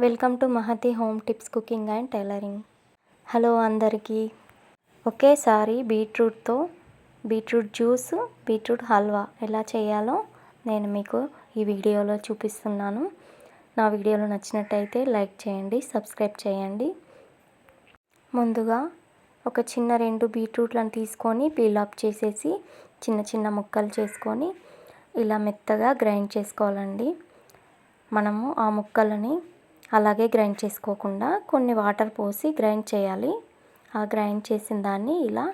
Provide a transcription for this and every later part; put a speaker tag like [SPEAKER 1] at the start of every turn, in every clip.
[SPEAKER 1] Welcome to Mahathi home tips cooking and tailoring. Hello అందరికీ. ఒకేసారి beetroot juice, beetroot halwa ఎలా చేయాలో నేను మీకు ఈ వీడియోలో చూపిస్తున్నాను. నా వీడియోలో నచ్చినట్టయితే లైక్ చేయండి, సబ్స్క్రైబ్ చేయండి. ముందుగా ఒక చిన్న 2 బీట్రూట్లను తీసుకొని పీల్ ఆఫ్ చేసేసి చిన్న చిన్న ముక్కలు చేసుకొని ఇలా మెత్తగా గ్రైండ్ చేసుకోవాలండి. మనము ఆ ముక్కలని అలాగే గ్రైండ్ చేసుకోకుండా కొన్ని వాటర్ పోసి గ్రైండ్ చేయాలి. ఆ గ్రైండ్ చేసిన దాన్ని ఇలా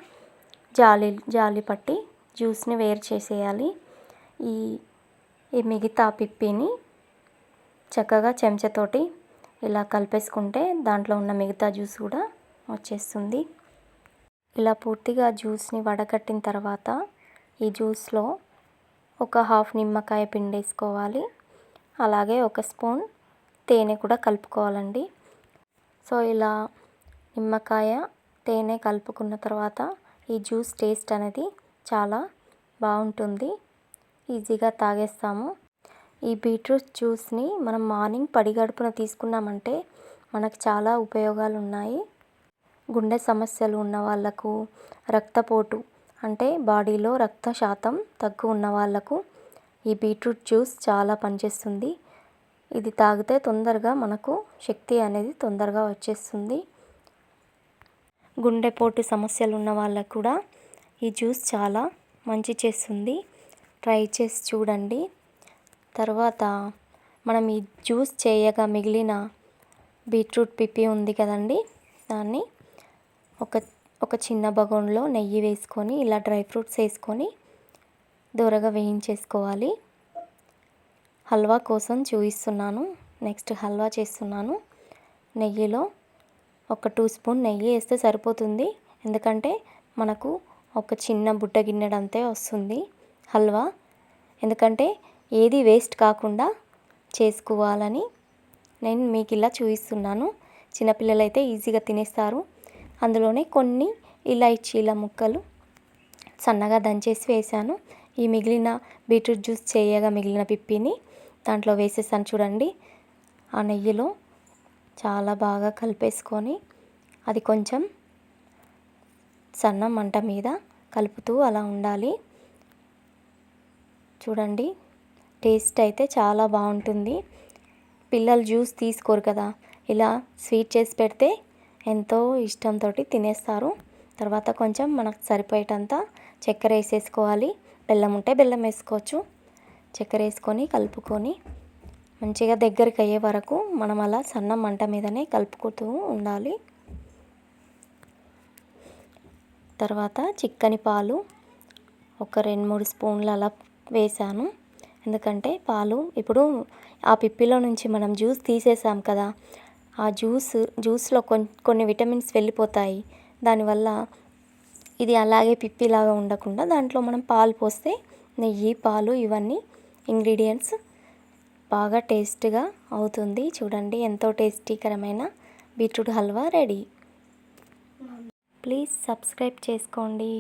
[SPEAKER 1] జాలి పట్టి జ్యూస్ని వేరు చేసేయాలి. ఈ మిగతా పిప్పిని చక్కగా చెంచాతోటి ఇలా కలిపేసుకుంటే దాంట్లో ఉన్న మిగతా జ్యూస్ కూడా వచ్చేస్తుంది. ఇలా పూర్తిగా జ్యూస్ని వడగట్టిన తర్వాత ఈ జ్యూస్లో ఒక హాఫ్ నిమ్మకాయ పిండేసుకోవాలి. అలాగే 1 స్పూన్ తేనె కూడా కలుపుకోవాలండి. సో ఇలా నిమ్మకాయ తేనె కలుపుకున్న తర్వాత ఈ జ్యూస్ టేస్ట్ అనేది చాలా బాగుంటుంది. ఈజీగా తాగేస్తాము. ఈ బీట్రూట్ జ్యూస్ని మనం మార్నింగ్ పడిగడుపున తీసుకున్నామంటే మనకు చాలా ఉపయోగాలు ఉన్నాయి. గుండె సమస్యలు ఉన్న వాళ్ళకు, రక్తపోటు అంటే బాడీలో రక్త శాతం తక్కువ ఉన్న వాళ్ళకు ఈ బీట్రూట్ జ్యూస్ చాలా పనిచేస్తుంది. ఇది తాగితే తొందరగా మనకు శక్తి అనేది తొందరగా వచ్చేస్తుంది. గుండెపోటు సమస్యలు ఉన్న వాళ్ళకు కూడా ఈ జ్యూస్ చాలా మంచి చేస్తుంది. ట్రై చేసి చూడండి. తర్వాత మనం ఈ జ్యూస్ చేయగా మిగిలిన బీట్రూట్ పిప్పి ఉంది కదండి, దాన్ని ఒక చిన్న బగోన్లో నెయ్యి వేసుకొని ఇలా డ్రై ఫ్రూట్స్ వేసుకొని దూరగా వేయించేసుకోవాలి. హల్వా కోసం చూపిస్తున్నాను. నెక్స్ట్ హల్వా చేస్తున్నాను. నెయ్యిలో ఒక 2 స్పూన్ నెయ్యి వేస్తే సరిపోతుంది. ఎందుకంటే మనకు ఒక చిన్న బుట్ట గిన్నెడంతే వస్తుంది హల్వా. ఎందుకంటే ఏది వేస్ట్ కాకుండా చేసుకోవాలని నేను మీకు ఇలా చూపిస్తున్నాను. చిన్నపిల్లలు అయితే ఈజీగా తినేస్తారు. అందులోనే కొన్ని ఇలాచీల ముక్కలు సన్నగా దంచేసి వేసాను. ఈ మిగిలిన బీట్రూట్ జ్యూస్ చేయగా మిగిలిన పిప్పిని దాంట్లో వేసేసాను చూడండి. ఆ నెయ్యిలో చాలా బాగా కలిపేసుకొని అది కొంచెం సన్న మంట మీద కలుపుతూ అలా ఉండాలి. చూడండి, టేస్ట్ అయితే చాలా బాగుంటుంది. పిల్లలు జ్యూస్ తీసుకోరు కదా, ఇలా స్వీట్ చేసి పెడితే ఎంతో ఇష్టంతో తినేస్తారు. తర్వాత కొంచెం మనకు సరిపోయేటంత చక్కెర వేసేసుకోవాలి. బెల్లం ఉంటే బెల్లం వేసుకోవచ్చు. చక్కెర వేసుకొని కలుపుకొని మంచిగా దగ్గరికి అయ్యే వరకు మనం అలా సన్న మంట మీదనే కలుపుకుంటూ ఉండాలి. తర్వాత చిక్కని పాలు ఒక 2-3 స్పూన్లు అలా వేసాను. ఎందుకంటే పాలు ఇప్పుడు ఆ పిప్పిలో నుంచి మనం జ్యూస్ తీసేసాం కదా, ఆ జ్యూస్లో కొన్ని విటమిన్స్ వెళ్ళిపోతాయి. దానివల్ల ఇది అలాగే పిప్పిలాగా ఉండకుండా దాంట్లో మనం పాలు పోస్తే నెయ్యి, పాలు ఇవన్నీ ఇంగ్రీడియంట్స్ బాగా టేస్ట్గా అవుతుంది. చూడండి, ఎంతో టేస్టీకరమైన beetroot halwa ready. Please subscribe చేసుకోండి.